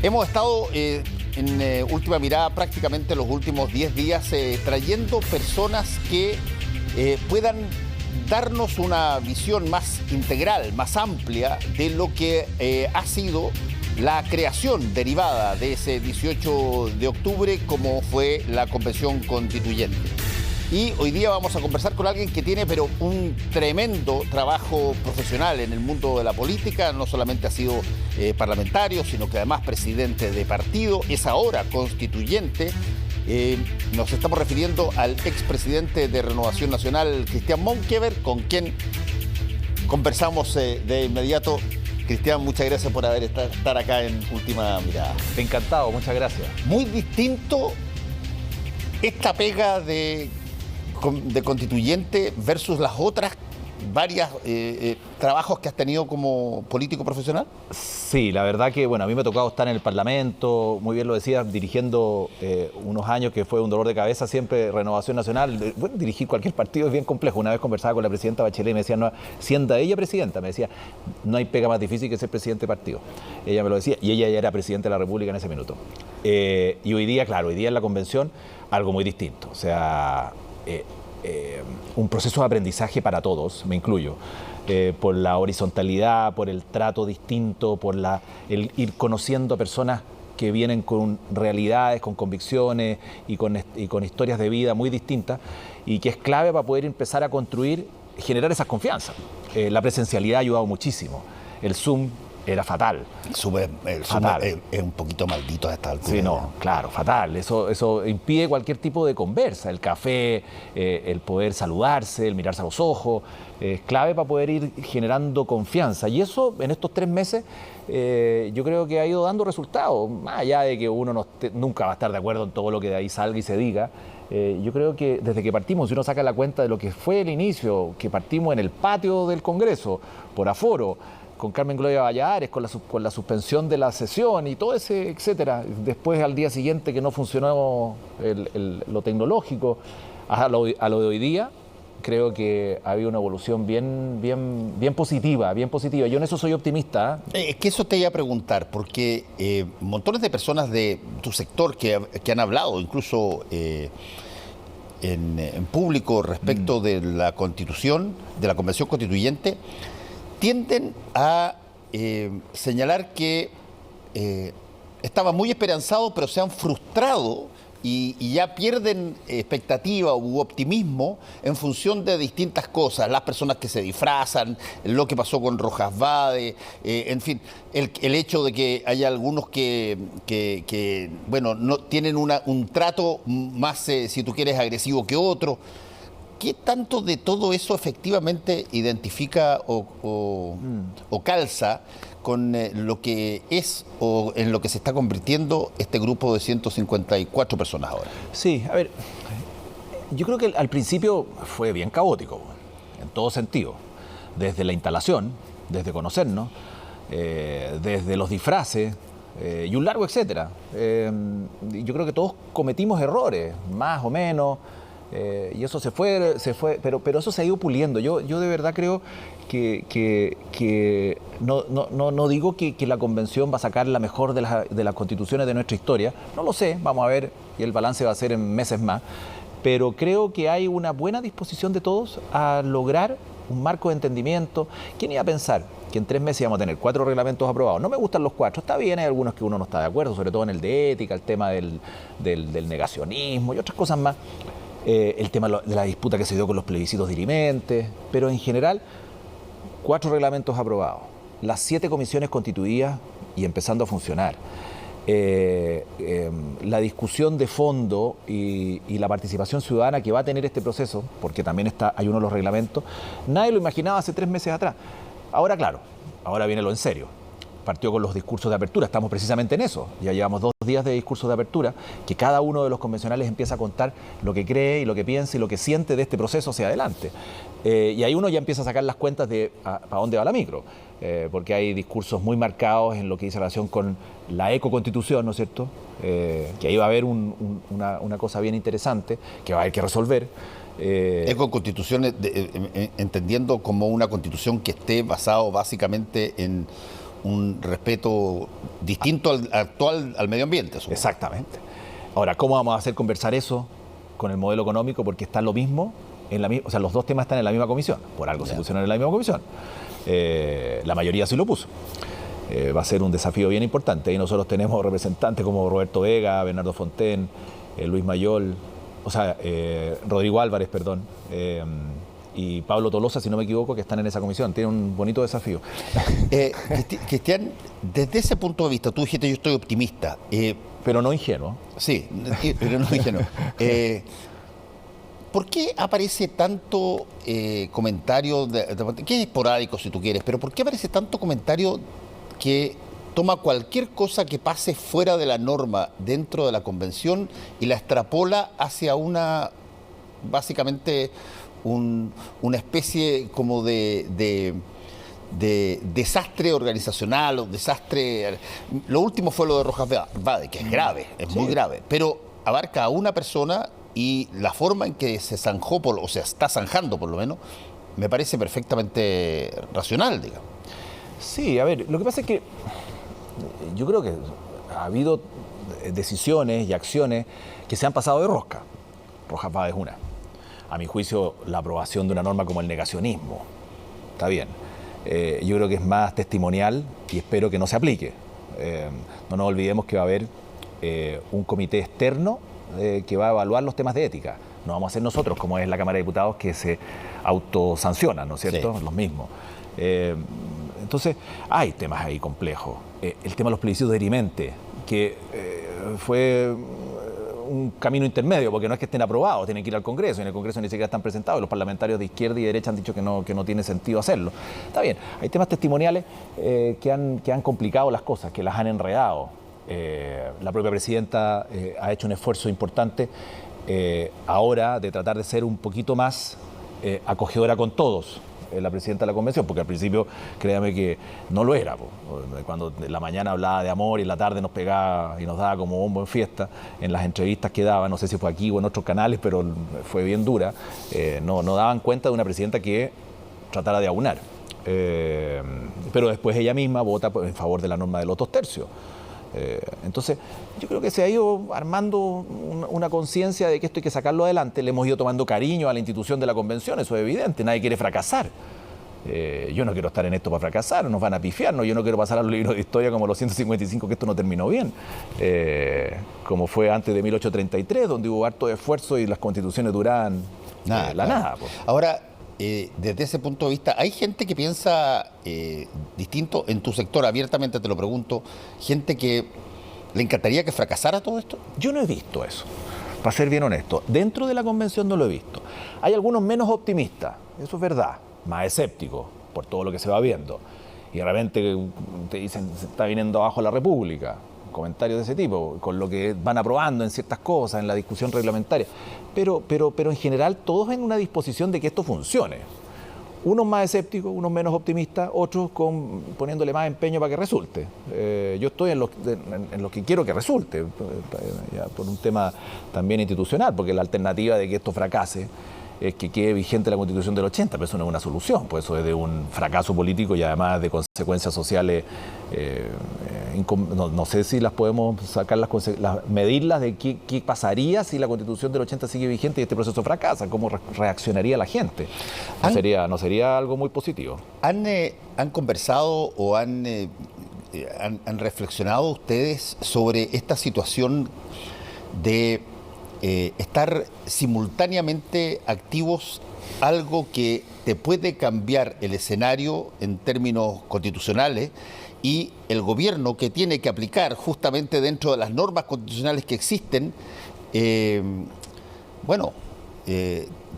Hemos estado en Última Mirada prácticamente los últimos 10 días trayendo personas que puedan darnos una visión más integral, más amplia de lo que ha sido la creación derivada de ese 18 de octubre como fue la Convención Constituyente. Y hoy día vamos a conversar con alguien que tiene pero un tremendo trabajo profesional en el mundo de la política. No solamente ha sido parlamentario, sino que además presidente de partido, es ahora constituyente. Nos estamos refiriendo al expresidente de Renovación Nacional, Cristian Monkever, con quien conversamos de inmediato. Cristian, muchas gracias por estar acá en Última Mirada. Encantado, muchas gracias. Muy distinto esta pega de constituyente versus las otras varias trabajos que has tenido como político profesional. Sí, la verdad que, bueno, a mí me ha tocado estar en el Parlamento, muy bien lo decías, dirigiendo unos años que fue un dolor de cabeza siempre, Renovación Nacional. Bueno, dirigir cualquier partido es bien complejo. Una vez conversaba con la presidenta Bachelet y me decía, no, siendo ella presidenta, me decía, no hay pega más difícil que ser presidente de partido. Ella me lo decía, y ella ya era presidente de la República en ese minuto. Y hoy día, claro, hoy día en la convención, algo muy distinto. O sea, un proceso de aprendizaje para todos, me incluyo, por la horizontalidad, por el trato distinto, por el ir conociendo a personas que vienen con realidades, con convicciones y con historias de vida muy distintas, y que es clave para poder empezar a construir, generar esas confianzas. La presencialidad ha ayudado muchísimo. El Zoom era fatal. El Zoom es un poquito maldito a esta altura. Sí, no, claro, fatal. Eso impide cualquier tipo de conversa. El café, el poder saludarse, el mirarse a los ojos, es clave para poder ir generando confianza. Y eso, en estos 3 meses, yo creo que ha ido dando resultados. Más allá de que uno nunca va a estar de acuerdo en todo lo que de ahí salga y se diga, yo creo que desde que partimos, si uno saca la cuenta de lo que fue el inicio, que partimos en el patio del Congreso, por aforo, con Carmen Gloria Valladares, con la suspensión de la sesión y todo ese, etcétera. Después, al día siguiente, que no funcionó lo tecnológico, a lo de hoy día, creo que ha habido una evolución bien positiva, bien positiva. Yo en eso soy optimista. Es que eso te iba a preguntar, porque montones de personas de tu sector que han hablado, incluso en público, respecto de la Constitución, de la Convención Constituyente, tienden a señalar que estaban muy esperanzados, pero se han frustrado y ya pierden expectativa u optimismo en función de distintas cosas. Las personas que se disfrazan, lo que pasó con Rojas Vade, en fin, el hecho de que haya algunos que bueno, no tienen un trato más, si tú quieres, agresivo que otro. ¿Qué tanto de todo eso efectivamente identifica o calza con lo que es o en lo que se está convirtiendo este grupo de 154 personas ahora? Sí, a ver, yo creo que al principio fue bien caótico, en todo sentido. Desde la instalación, desde conocernos, desde los disfraces y un largo etcétera. Yo creo que todos cometimos errores, más o menos. Y eso se fue, pero eso se ha ido puliendo. Yo de verdad creo que no digo que la convención va a sacar la mejor de las constituciones de nuestra historia. No lo sé, vamos a ver, y el balance va a ser en meses más. Pero creo que hay una buena disposición de todos a lograr un marco de entendimiento. ¿Quién iba a pensar que en 3 meses íbamos a tener 4 reglamentos aprobados? No me gustan los 4, está bien, hay algunos que uno no está de acuerdo, sobre todo en el de ética, el tema del negacionismo y otras cosas más. El tema de la disputa que se dio con los plebiscitos dirimentes, pero en general 4 reglamentos aprobados, las 7 comisiones constituidas y empezando a funcionar, la discusión de fondo y la participación ciudadana que va a tener este proceso, porque también hay uno de los reglamentos, nadie lo imaginaba hace 3 meses atrás. Ahora, claro, ahora viene lo en serio. Partió con los discursos de apertura, estamos precisamente en eso. Ya llevamos 2 días de discursos de apertura, que cada uno de los convencionales empieza a contar lo que cree y lo que piensa y lo que siente de este proceso hacia adelante. Y ahí uno ya empieza a sacar las cuentas de para dónde va la micro, porque hay discursos muy marcados en lo que dice relación con la ecoconstitución, ¿no es cierto? Que ahí va a haber una cosa bien interesante que va a haber que resolver. Ecoconstitución, entendiendo como una constitución que esté basado básicamente en un respeto distinto al actual al medio ambiente. Supongo. Exactamente. Ahora, ¿cómo vamos a hacer conversar eso con el modelo económico? Porque está lo mismo, o sea, los dos temas están en la misma comisión. Por algo se pusieron en la misma comisión. La mayoría sí lo puso. Va a ser un desafío bien importante. Y nosotros tenemos representantes como Roberto Vega, Bernardo Fontaine, Luis Mayol, Rodrigo Álvarez, perdón, y Pablo Tolosa, si no me equivoco, que están en esa comisión. Tienen un bonito desafío. Cristian, desde ese punto de vista, tú dijiste yo estoy optimista. Pero no ingenuo. Sí, pero no ingenuo. ¿Por qué aparece tanto comentario, que es esporádico si tú quieres, pero por qué aparece tanto comentario que toma cualquier cosa que pase fuera de la norma dentro de la convención y la extrapola hacia básicamente una especie como de desastre organizacional o desastre? Lo último fue lo de Rojas Vade, que es grave, es muy grave, pero abarca a una persona y la forma en que se zanjó, o sea, está zanjando por lo menos, me parece perfectamente racional, digamos. Sí, a ver, lo que pasa es que yo creo que ha habido decisiones y acciones que se han pasado de rosca. Rojas Vade es una. A mi juicio, la aprobación de una norma como el negacionismo, está bien. Yo creo que es más testimonial y espero que no se aplique. No nos olvidemos que va a haber un comité externo que va a evaluar los temas de ética. No vamos a ser nosotros, como es la Cámara de Diputados, que se autosancionan, ¿no es cierto? Sí. Los mismos. Entonces, hay temas ahí complejos. El tema de los plebiscitos de Erimente, que fue un camino intermedio, porque no es que estén aprobados, tienen que ir al Congreso, y en el Congreso ni siquiera están presentados, los parlamentarios de izquierda y derecha han dicho que no tiene sentido hacerlo. Está bien, hay temas testimoniales que han complicado las cosas, que las han enredado. La propia presidenta ha hecho un esfuerzo importante ahora de tratar de ser un poquito más acogedora con todos, la presidenta de la convención, porque al principio, créame que no lo era. Cuando en la mañana hablaba de amor y en la tarde nos pegaba y nos daba como bombo en fiesta, en las entrevistas que daba, no sé si fue aquí o en otros canales, pero fue bien dura, no daban cuenta de una presidenta que tratara de aunar. Pero después ella misma vota en favor de la norma de los 2/3. Entonces, yo creo que se ha ido armando una conciencia de que esto hay que sacarlo adelante. Le hemos ido tomando cariño a la institución de la convención, eso es evidente, nadie quiere fracasar. Yo no quiero estar en esto para fracasar, nos van a pifiarnos, yo no quiero pasar a los libros de historia como los 155, que esto no terminó bien, como fue antes de 1833, donde hubo harto esfuerzo y las constituciones duraban nada. Pues. Ahora, desde ese punto de vista, ¿hay gente que piensa distinto en tu sector? Abiertamente te lo pregunto, gente que le encantaría que fracasara todo esto. Yo no he visto eso, para ser bien honesto. Dentro de la convención no lo he visto. Hay algunos menos optimistas, eso es verdad, más escépticos por todo lo que se va viendo. Y de repente te dicen, se está viniendo abajo la República. Comentarios de ese tipo, con lo que van aprobando en ciertas cosas, en la discusión reglamentaria. Pero en general todos en una disposición de que esto funcione. Unos más escépticos, unos menos optimistas, otros poniéndole más empeño para que resulte. Yo estoy en los que quiero que resulte, por un tema también institucional, porque la alternativa de que esto fracase es que quede vigente la Constitución del 80, pero eso no es una solución, pues eso es de un fracaso político y además de consecuencias sociales. No sé si las podemos sacar, medirlas de qué pasaría si la Constitución del 80 sigue vigente y este proceso fracasa, cómo reaccionaría la gente. No sería algo muy positivo. ¿Han conversado o han reflexionado ustedes sobre esta situación de estar simultáneamente activos, algo que te puede cambiar el escenario en términos constitucionales, y el gobierno que tiene que aplicar justamente dentro de las normas constitucionales que existen,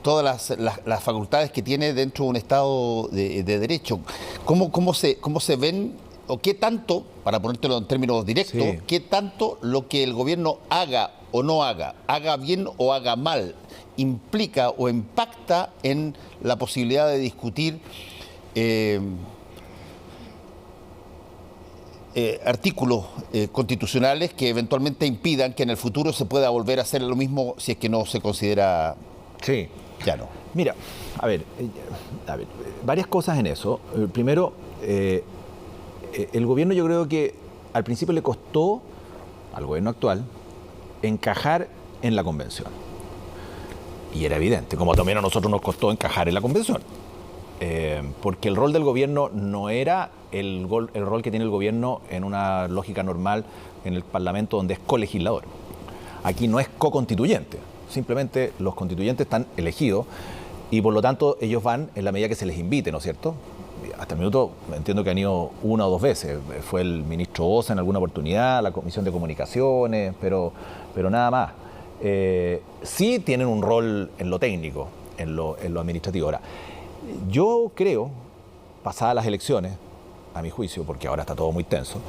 todas las facultades que tiene dentro de un Estado de Derecho? ¿Cómo se ven, o qué tanto, para ponértelo en términos directos, sí, qué tanto lo que el gobierno haga o no haga bien o haga mal, implica o impacta en la posibilidad de discutir artículos constitucionales que eventualmente impidan que en el futuro se pueda volver a hacer lo mismo si es que no se considera ya no? Mira, a ver, varias cosas en eso. Primero, el gobierno, yo creo que al principio le costó al gobierno actual encajar en la convención. Y era evidente, como también a nosotros nos costó encajar en la convención. Porque el rol del gobierno no era el rol que tiene el gobierno en una lógica normal en el Parlamento, donde es colegislador. Aquí no es co-constituyente, simplemente los constituyentes están elegidos y por lo tanto ellos van en la medida que se les invite, ¿no es cierto? Hasta el minuto entiendo que han ido una o dos veces. Fue el ministro Osa en alguna oportunidad, la Comisión de Comunicaciones, pero nada más. Sí tienen un rol en lo técnico, en lo administrativo. Ahora, yo creo, pasadas las elecciones, a mi juicio, porque ahora está todo muy tenso,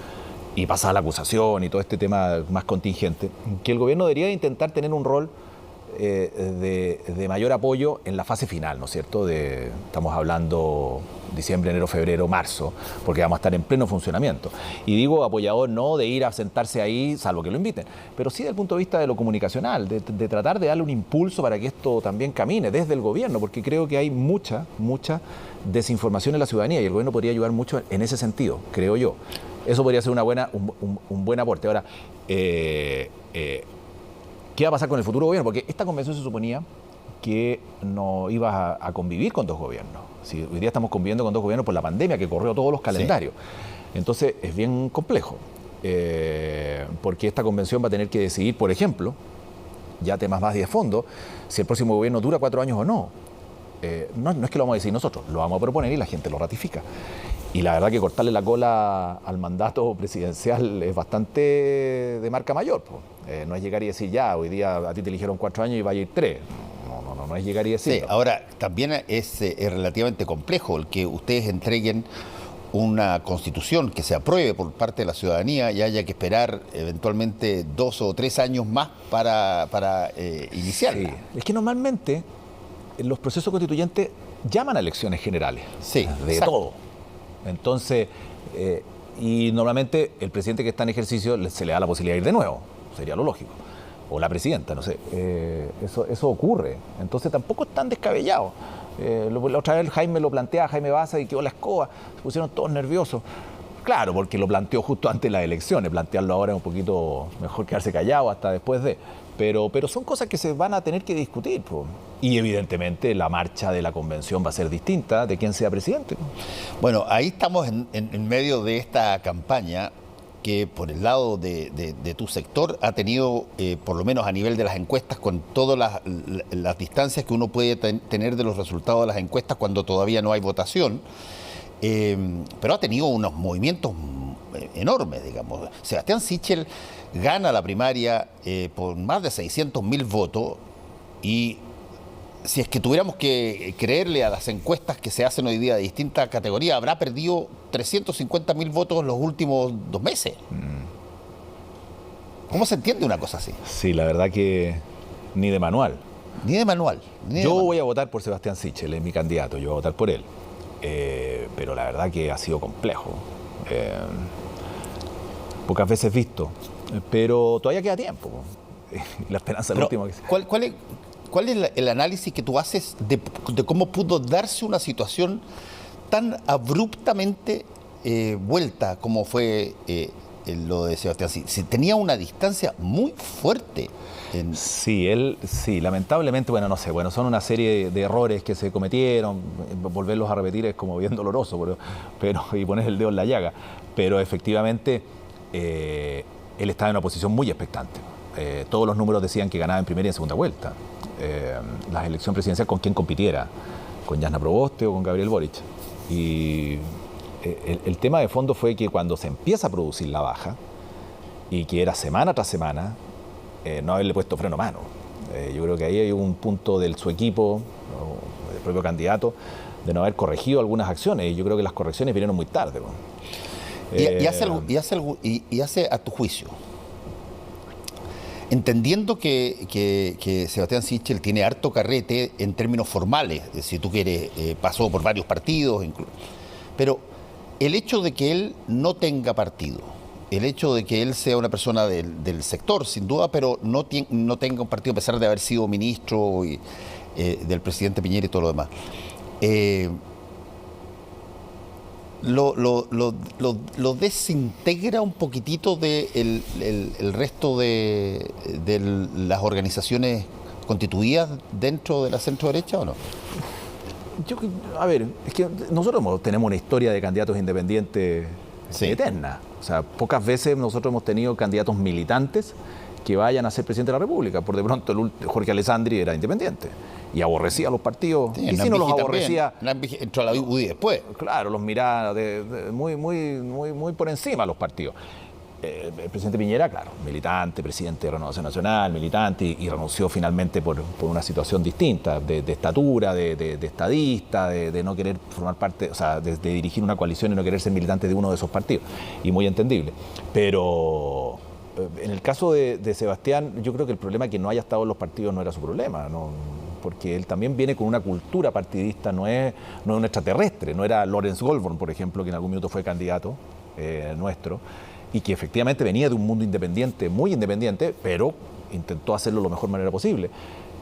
y pasada la acusación y todo este tema más contingente, que el gobierno debería intentar tener un rol de mayor apoyo en la fase final, ¿no es cierto? Estamos hablando diciembre, enero, febrero, marzo, porque vamos a estar en pleno funcionamiento. Y digo apoyador no de ir a sentarse ahí, salvo que lo inviten, pero sí desde el punto de vista de lo comunicacional, de tratar de darle un impulso para que esto también camine desde el gobierno, porque creo que hay mucha desinformación en la ciudadanía y el gobierno podría ayudar mucho en ese sentido, creo yo. Eso podría ser un buen aporte. Ahora, ¿qué va a pasar con el futuro gobierno? Porque esta convención se suponía que no iba a convivir con dos gobiernos. Si hoy día estamos conviviendo con dos gobiernos por la pandemia que corrió todos los calendarios. Sí. Entonces es bien complejo, porque esta convención va a tener que decidir, por ejemplo, ya temas más de fondo, si el próximo gobierno dura 4 años o no. No es que lo vamos a decidir nosotros, lo vamos a proponer y la gente lo ratifica. Y la verdad que cortarle la cola al mandato presidencial es bastante de marca mayor. No es llegar y decir, ya, hoy día a ti te eligieron 4 años y va a ir 3. No es llegar y decir. Sí, ahora, también es relativamente complejo el que ustedes entreguen una constitución que se apruebe por parte de la ciudadanía y haya que esperar eventualmente 2 o 3 años más para iniciarla. Sí. Es que normalmente los procesos constituyentes llaman a elecciones generales. Sí, de exacto. Todo. Entonces, y normalmente el presidente que está en ejercicio se le da la posibilidad de ir de nuevo, sería lo lógico, o la presidenta, no sé, eso ocurre, entonces tampoco es tan descabellado. La otra vez Jaime lo plantea, Jaime Baza, y quedó la escoba, se pusieron todos nerviosos. Claro, porque lo planteó justo antes de las elecciones, plantearlo ahora es un poquito mejor quedarse callado hasta después de... Pero son cosas que se van a tener que discutir, po. Y evidentemente la marcha de la convención va a ser distinta de quién sea presidente, ¿no? Bueno, ahí estamos en medio de esta campaña que por el lado de tu sector ha tenido, por lo menos a nivel de las encuestas, con todas las distancias que uno puede tener de los resultados de las encuestas cuando todavía no hay votación, pero ha tenido unos movimientos enormes, digamos. Sebastián Sichel gana la primaria por más de 600.000 votos y si es que tuviéramos que creerle a las encuestas que se hacen hoy día de distintas categorías, habrá perdido 350.000 votos en los últimos 2 meses. ¿Cómo se entiende una cosa así? Sí, la verdad que ni de manual. Ni de manual. Yo voy a votar por Sebastián Sichel, es mi candidato, yo voy a votar por él. Pero la verdad que ha sido complejo. Pocas veces visto, pero todavía queda tiempo. La esperanza es la última que se... ¿Cuál es el análisis que tú haces de cómo pudo darse una situación tan abruptamente vuelta como fue lo de Sebastián? Si tenía una distancia muy fuerte. Sí, lamentablemente, no sé, son una serie de errores que se cometieron, volverlos a repetir es como bien doloroso, pero y poner el dedo en la llaga, pero efectivamente él estaba en una posición muy expectante. Todos los números decían que ganaba en primera y en segunda vuelta. La elección presidencial con quien compitiera, con Jasna Proboste o con Gabriel Boric. Y el tema de fondo fue que cuando se empieza a producir la baja, y que era semana tras semana, no haberle puesto freno a mano. Yo creo que ahí hay un punto de su equipo, del propio candidato, de no haber corregido algunas acciones, y yo creo que las correcciones vinieron muy tarde. Y hace a tu juicio, entendiendo que Sebastián Sichel tiene harto carrete en términos formales, si tú quieres, pasó por varios partidos, pero el hecho de que él no tenga partido, el hecho de que él sea una persona del sector, sin duda, pero no tenga un partido a pesar de haber sido ministro del presidente Piñera y todo lo demás, lo desintegra un poquitito de el resto de las organizaciones constituidas dentro de la centro derecha, ¿o no? A ver, es que nosotros tenemos una historia de candidatos independientes eterna. O sea, pocas veces nosotros hemos tenido candidatos militantes que vayan a ser presidente de la República. Por de pronto, Jorge Alessandri era independiente y aborrecía a los partidos. Sí, y si no los aborrecía, entró a la UDI después. Claro, los miraba muy por encima a los partidos. El presidente Piñera, claro, militante, presidente de Renovación Nacional, militante, y renunció finalmente por una situación distinta, de estatura, de estadista, de no querer formar parte, o sea, de dirigir una coalición y no querer ser militante de uno de esos partidos. Y muy entendible. Pero en el caso de Sebastián, yo creo que el problema que no haya estado en los partidos no era su problema, ¿no? Porque él también viene con una cultura partidista, no es un extraterrestre, no era Lawrence Goldborn, por ejemplo, que en algún minuto fue candidato nuestro, y que efectivamente venía de un mundo independiente, muy independiente, pero intentó hacerlo de la mejor manera posible.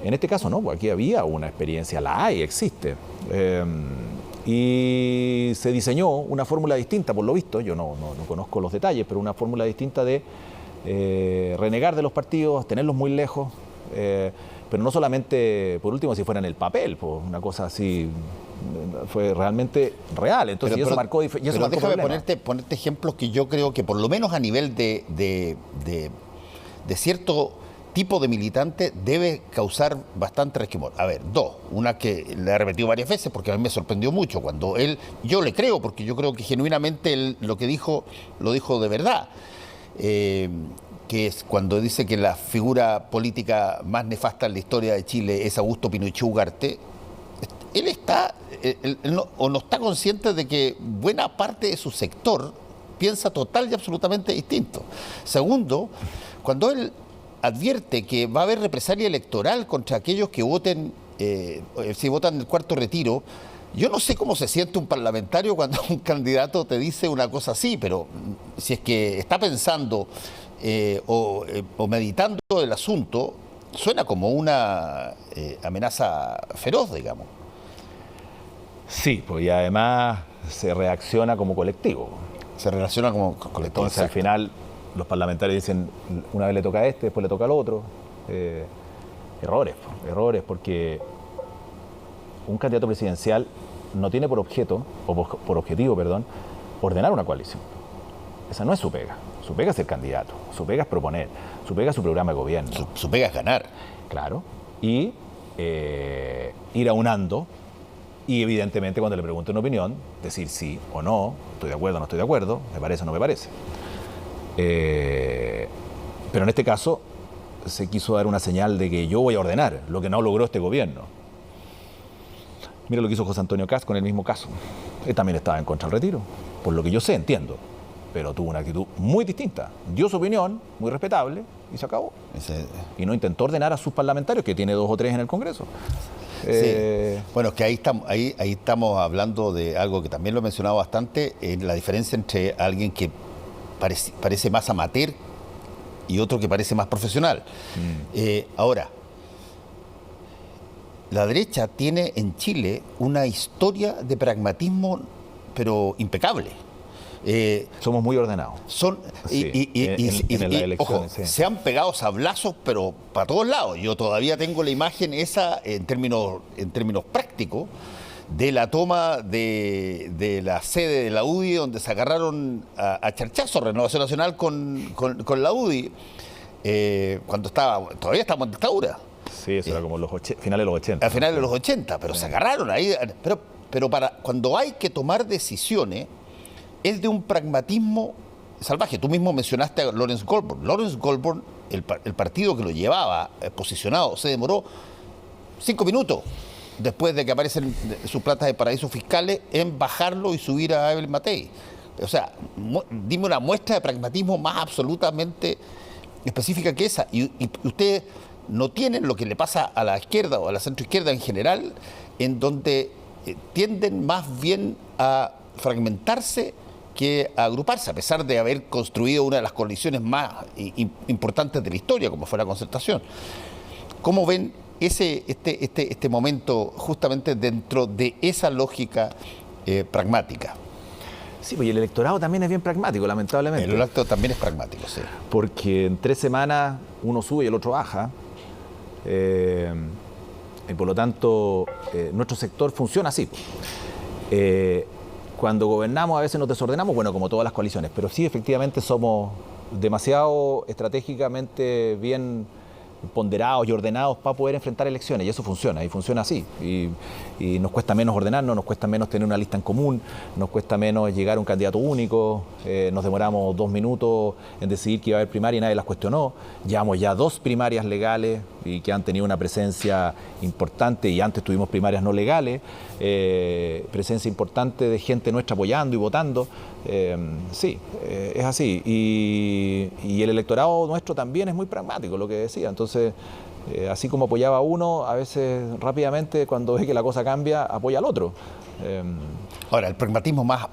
En este caso no, porque aquí había una experiencia, la hay, existe. Y se diseñó una fórmula distinta, por lo visto, yo no conozco los detalles, pero una fórmula distinta de renegar de los partidos, tenerlos muy lejos, pero no solamente, por último, si fuera en el papel, pues una cosa así fue realmente real. Entonces, eso marcó diferencia. Pero déjame ponerte ejemplos que yo creo que por lo menos a nivel de cierto tipo de militante debe causar bastante resquemor. A ver, una que le he repetido varias veces porque a mí me sorprendió mucho cuando yo le creo, porque yo creo que genuinamente él lo que dijo, lo dijo de verdad. Que es cuando dice que la figura política más nefasta en la historia de Chile es Augusto Pinochet Ugarte. Él no está consciente de que buena parte de su sector piensa total y absolutamente distinto. Segundo, cuando él advierte que va a haber represalia electoral contra aquellos que voten, si votan el cuarto retiro, yo no sé cómo se siente un parlamentario cuando un candidato te dice una cosa así, pero si es que está pensando o meditando el asunto, suena como una amenaza feroz, digamos. Sí, pues y además se reacciona como colectivo. Se relaciona como colectivo. Entonces, al final, los parlamentarios dicen, una vez le toca a este, después le toca al otro. Errores, porque un candidato presidencial no tiene por objetivo, ordenar una coalición. Esa no es su pega. Su pega es ser candidato, su pega es proponer, su pega es su programa de gobierno. Su pega es ganar. Claro. Y ir aunando. Y evidentemente cuando le pregunte una opinión, decir sí o no, estoy de acuerdo o no estoy de acuerdo, me parece o no me parece. Pero en este caso se quiso dar una señal de que yo voy a ordenar lo que no logró este gobierno. Mira lo que hizo José Antonio Kast con el mismo caso. Él también estaba en contra del retiro, por lo que yo sé, entiendo, pero tuvo una actitud muy distinta. Dio su opinión, muy respetable, y se acabó. Y no intentó ordenar a sus parlamentarios, que tiene 2 o 3 en el Congreso. Sí. Bueno, es que ahí estamos hablando de algo que también lo he mencionado bastante, la diferencia entre alguien que parece más amateur y otro que parece más profesional. Ahora, la derecha tiene en Chile una historia de pragmatismo, pero impecable. Somos muy ordenados. Ojo, se han pegado sablazos, pero para todos lados. Yo todavía tengo la imagen esa, en términos prácticos, de la toma de la sede de la UDI, donde se agarraron a charchazo Renovación Nacional con la UDI, cuando todavía estábamos en dictadura. Sí, eso era como finales de los 80. A finales de los 80, pero se agarraron ahí. Pero cuando hay que tomar decisiones, es de un pragmatismo salvaje. Tú mismo mencionaste a Lawrence Goldborn. Lawrence Goldborn, el partido que lo llevaba posicionado, se demoró 5 minutos después de que aparecen sus platas de paraísos fiscales en bajarlo y subir a Evelyn Matei. O sea, dime una muestra de pragmatismo más absolutamente específica que esa. Y ustedes no tienen lo que le pasa a la izquierda o a la centroizquierda en general, en donde tienden más bien a fragmentarse que a agruparse, a pesar de haber construido una de las coaliciones más importantes de la historia, como fue la Concertación. ¿Cómo ven este momento justamente dentro de esa lógica pragmática? Sí, pues y el electorado también es bien pragmático, lamentablemente. El electorado también es pragmático, sí. Porque en 3 semanas uno sube y el otro baja. Y por lo tanto, nuestro sector funciona así. Cuando gobernamos a veces nos desordenamos, bueno, como todas las coaliciones, pero sí, efectivamente somos demasiado estratégicamente bien ponderados y ordenados para poder enfrentar elecciones, y eso funciona, y funciona así. Y nos cuesta menos ordenarnos, nos cuesta menos tener una lista en común, nos cuesta menos llegar a un candidato único, nos demoramos 2 minutos en decidir que iba a haber primaria y nadie las cuestionó. Llevamos ya 2 primarias legales y que han tenido una presencia importante, y antes tuvimos primarias no legales, presencia importante de gente nuestra apoyando y votando. Sí, es así. Y el electorado nuestro también es muy pragmático, lo que decía. Entonces, así como apoyaba a uno, a veces rápidamente, cuando ve que la cosa cambia, apoya al otro. Ahora, el pragmatismo más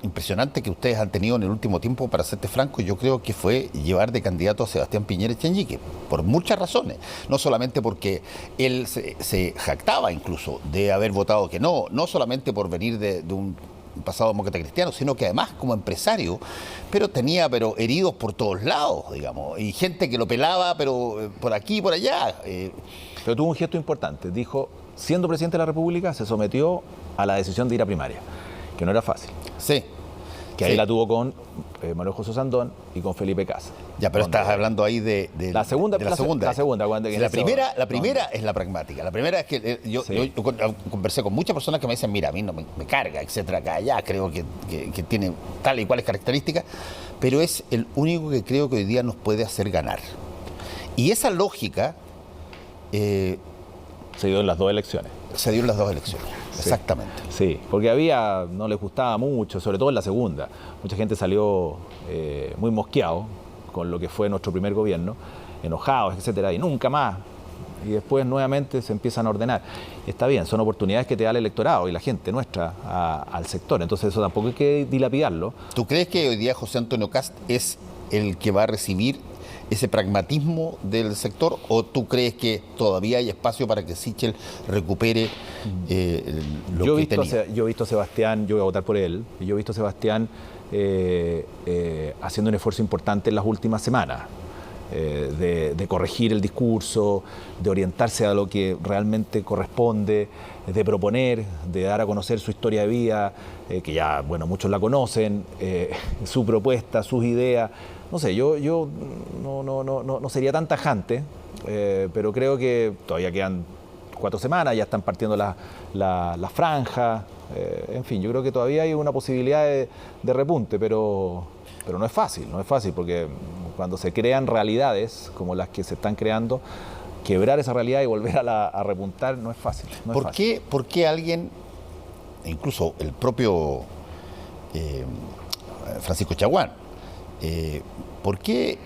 impresionante que ustedes han tenido en el último tiempo, para serte franco, yo creo que fue llevar de candidato a Sebastián Piñera Echandique, por muchas razones. No solamente porque él se jactaba incluso de haber votado que no solamente por venir de un pasado demócrata cristiano, sino que además como empresario, pero tenía heridos por todos lados, digamos, y gente que lo pelaba, pero por aquí y por allá. Pero tuvo un gesto importante. Dijo, siendo presidente de la República, se sometió a la decisión de ir a primaria, que no era fácil. Sí. Que ahí la tuvo con Manuel José Sandón y con Felipe Casa. Ya, pero estás hablando ahí de la segunda. La segunda. La primera es la pragmática. La primera es que yo conversé con muchas personas que me dicen, mira, a mí no me carga, etcétera, acá, allá, creo que tiene tal y cuales características, pero es el único que creo que hoy día nos puede hacer ganar. Y esa lógica se dio en las 2 elecciones. Se dio en las 2 elecciones, sí. Exactamente. Sí, porque no les gustaba mucho, sobre todo en la segunda. Mucha gente salió muy mosqueado con lo que fue nuestro primer gobierno, enojados, etcétera, y nunca más. Y después nuevamente se empiezan a ordenar. Está bien, son oportunidades que te da el electorado y la gente nuestra al sector. Entonces eso tampoco hay que dilapidarlo. ¿Tú crees que hoy día José Antonio Kast es el que va a recibir ese pragmatismo del sector, o tú crees que todavía hay espacio para que Sichel recupere lo que tenía? Yo he visto a Sebastián, yo voy a votar por él, y yo he visto a Sebastián haciendo un esfuerzo importante en las últimas semanas, de corregir el discurso, de orientarse a lo que realmente corresponde, de proponer, de dar a conocer su historia de vida, que ya, bueno, muchos la conocen, su propuesta, sus ideas. No sé, yo no sería tan tajante, pero creo que todavía quedan 4 semanas, ya están partiendo las franjas, en fin, yo creo que todavía hay una posibilidad de repunte, pero no es fácil, porque cuando se crean realidades como las que se están creando, quebrar esa realidad y volver a repuntar no es fácil. ¿Por qué alguien, incluso el propio Francisco Chaguán, por qué,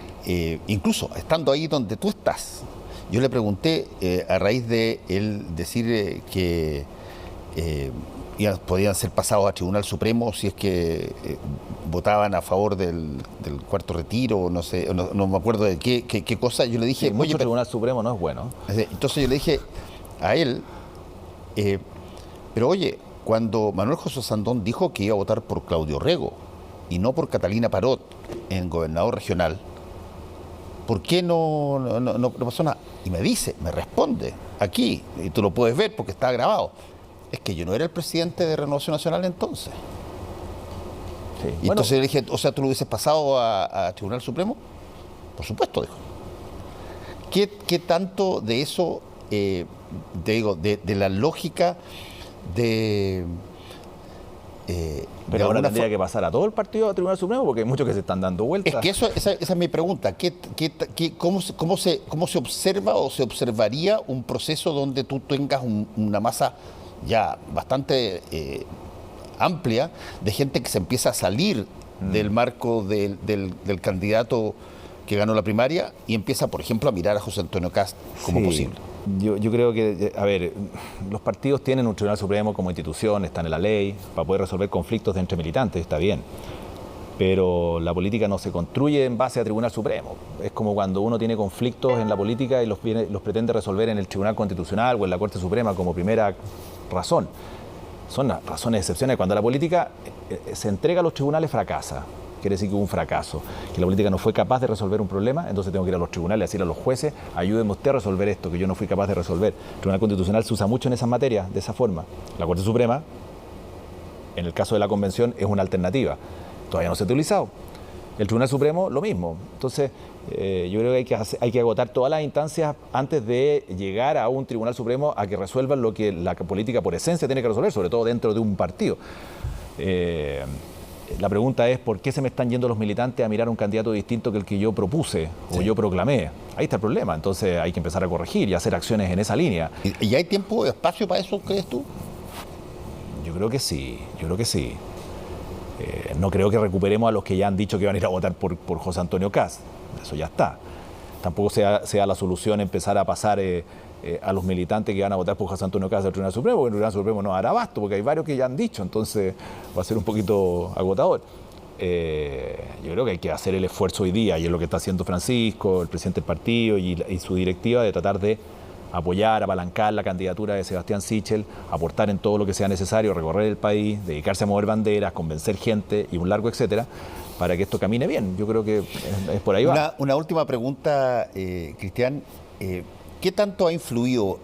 incluso estando ahí donde tú estás, yo le pregunté a raíz de él decir que podían ser pasados a Tribunal Supremo si es que votaban a favor del cuarto retiro, no sé, no me acuerdo de qué cosa, yo le dije... Sí, mucho Tribunal Supremo no es bueno. Entonces yo le dije a él, pero oye, cuando Manuel José Sandón dijo que iba a votar por Claudio Rego y no por Catalina Parot en gobernador regional, ¿por qué no pasó nada? Y me responde, aquí, y tú lo puedes ver porque está grabado, es que yo no era el presidente de Renovación Nacional entonces. Sí. Y bueno, entonces le dije, o sea, ¿tú lo hubieses pasado a Tribunal Supremo? Por supuesto, dijo. ¿Qué tanto de eso, de la lógica de... pero ahora tendría que pasar a todo el partido a Tribunal Supremo porque hay muchos que se están dando vueltas. Es que esa es mi pregunta. ¿Cómo se observa o se observaría un proceso donde tú tengas una masa ya bastante amplia de gente que se empieza a salir del marco del candidato que ganó la primaria y empieza, por ejemplo, a mirar a José Antonio Kast como posible? Yo creo que, a ver, los partidos tienen un Tribunal Supremo como institución, están en la ley, para poder resolver conflictos entre militantes, está bien. Pero la política no se construye en base a Tribunal Supremo. Es como cuando uno tiene conflictos en la política y los pretende resolver en el Tribunal Constitucional o en la Corte Suprema como primera razón. son razones excepcionales. Cuando la política se entrega a los tribunales, fracasa. Quiere decir que hubo un fracaso, que la política no fue capaz de resolver un problema, entonces tengo que ir a los tribunales, decir a los jueces, ayúdenme usted a resolver esto, que yo no fui capaz de resolver. El Tribunal Constitucional se usa mucho en esas materias, de esa forma. La Corte Suprema, en el caso de la Convención, es una alternativa. Todavía no se ha utilizado. El Tribunal Supremo, lo mismo. Entonces, yo creo que hay que agotar todas las instancias antes de llegar a un Tribunal Supremo a que resuelvan lo que la política por esencia tiene que resolver, sobre todo dentro de un partido. La pregunta es, ¿por qué se me están yendo los militantes a mirar un candidato distinto que el que yo propuse o yo proclamé? Ahí está el problema. Entonces hay que empezar a corregir y hacer acciones en esa línea. ¿Y hay tiempo y espacio para eso, crees tú? Yo creo que sí, no creo que recuperemos a los que ya han dicho que van a ir a votar por José Antonio Kast. Eso ya está. Tampoco sea la solución empezar a pasar a los militantes que van a votar por José Antonio Kast al Tribunal Supremo, porque el Tribunal Supremo no hará abasto, porque hay varios que ya han dicho, entonces va a ser un poquito agotador. Yo creo que hay que hacer el esfuerzo hoy día, y es lo que está haciendo Francisco, el presidente del partido y su directiva, de tratar de apoyar, apalancar la candidatura de Sebastián Sichel, aportar en todo lo que sea necesario, recorrer el país, dedicarse a mover banderas, convencer gente y un largo etcétera, para que esto camine bien. Yo creo que es por ahí va. Una última pregunta, Cristian. ¿Qué tanto ha influido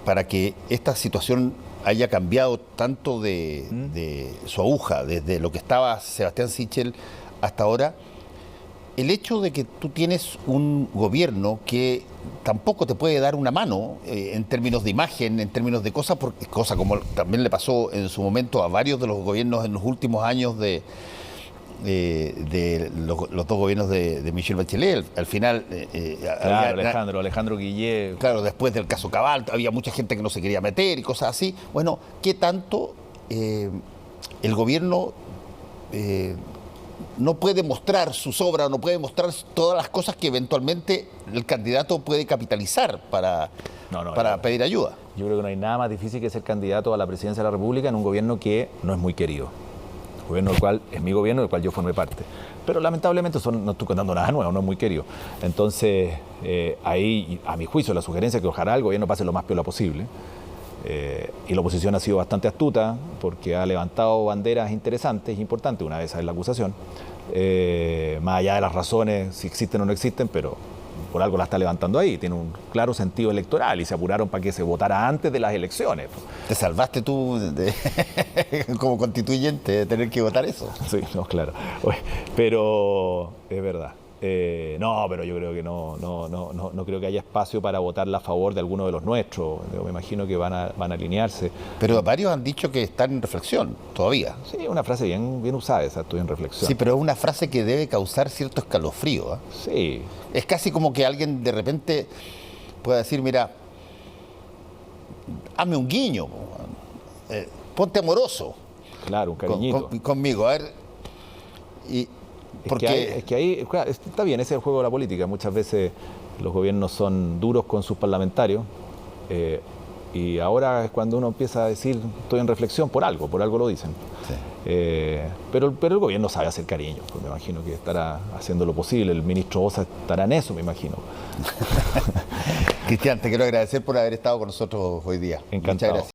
para que esta situación haya cambiado tanto de su aguja, desde lo que estaba Sebastián Sichel hasta ahora? El hecho de que tú tienes un gobierno que tampoco te puede dar una mano en términos de imagen, en términos de cosas, cosa como también le pasó en su momento a varios de los gobiernos en los últimos años de los dos gobiernos de Michelle Bachelet. Al final claro, Alejandro Guillé. Claro, después del caso Cabal había mucha gente que no se quería meter y cosas así. Bueno, ¿qué tanto el gobierno no puede mostrar sus obras, no puede mostrar todas las cosas que eventualmente el candidato puede capitalizar para pedir ayuda? Yo creo que no hay nada más difícil que ser candidato a la presidencia de la República en un gobierno que no es muy querido. Gobierno del cual es mi gobierno, del cual yo formé parte. Pero lamentablemente no estoy contando nada nuevo, no es muy querido. Entonces, ahí, a mi juicio, la sugerencia es que ojalá el gobierno pase lo más piola posible. Y la oposición ha sido bastante astuta porque ha levantado banderas interesantes, importantes, una de esas es la acusación. Más allá de las razones, si existen o no existen, pero por algo la está levantando ahí, tiene un claro sentido electoral y se apuraron para que se votara antes de las elecciones. ¿Te salvaste tú como constituyente de tener que votar eso? Sí, no, claro. Pero es verdad. Pero yo creo que no creo que haya espacio para votarla a favor de alguno de los nuestros. Yo me imagino que van a alinearse. Pero varios han dicho que están en reflexión todavía. Sí, una frase bien usada esa, estoy en reflexión. Sí, pero es una frase que debe causar cierto escalofrío, ¿eh? Sí. Es casi como que alguien de repente pueda decir, mira, hazme un guiño, ponte amoroso. Claro, un cariñito. Conmigo, a ver. Es que ahí está bien, ese es el juego de la política. Muchas veces los gobiernos son duros con sus parlamentarios y ahora es cuando uno empieza a decir estoy en reflexión por algo lo dicen. Sí. Pero el gobierno sabe hacer cariño, pues me imagino que estará haciendo lo posible. El ministro Osa estará en eso, me imagino. Cristian, te quiero agradecer por haber estado con nosotros hoy día. Encantado. Muchas gracias.